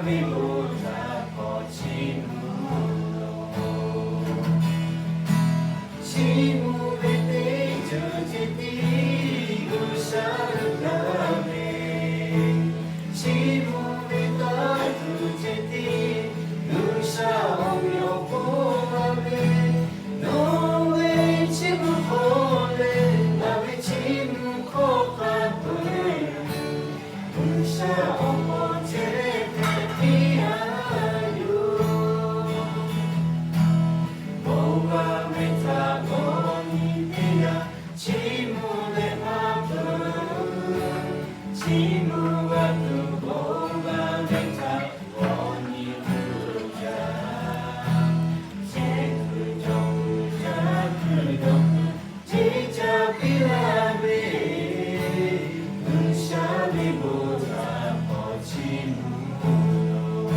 보다 거친 무로 지무의 떼주지 띠고 살아가네 지무의 따주지 띠 누사오며 보아네 너의 지무 보네 나의 지무 코가네 누사오며 지무가 두고가 맹타 원이 두자 제그정자 그정 지자 빌라비 은샤비보다 거친 무로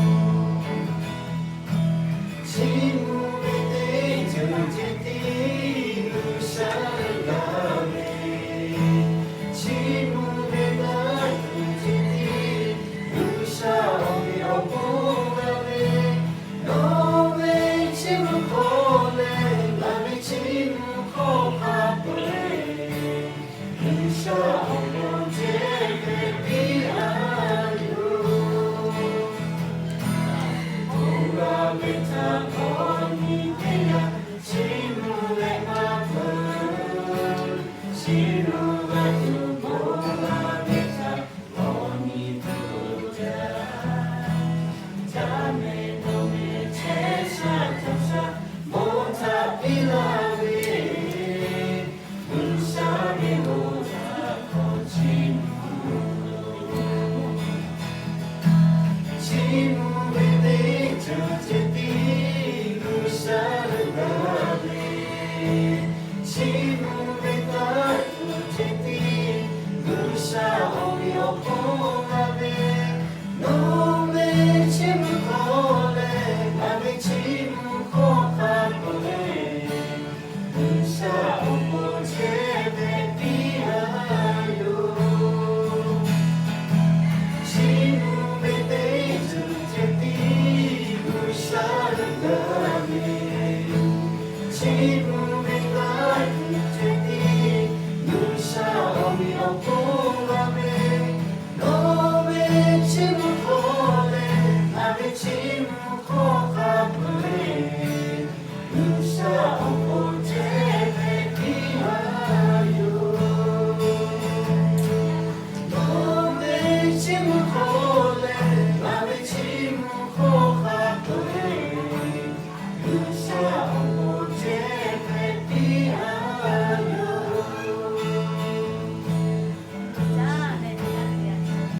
지무의 떼주지 누사가네 지무의 너의 지무 보내 남의 지무 코파보내 인사오면 제대비하유 오감을 타고니 되야 지무의 마음 지루가 두고가 되자 원이 두자 자매 놈의 제사정사 모타 빌라위 눈살이 모타 거친 무로 지무의 떼주지 띠고 살아가네 지무의 따주지 띠 눈사오며 보아네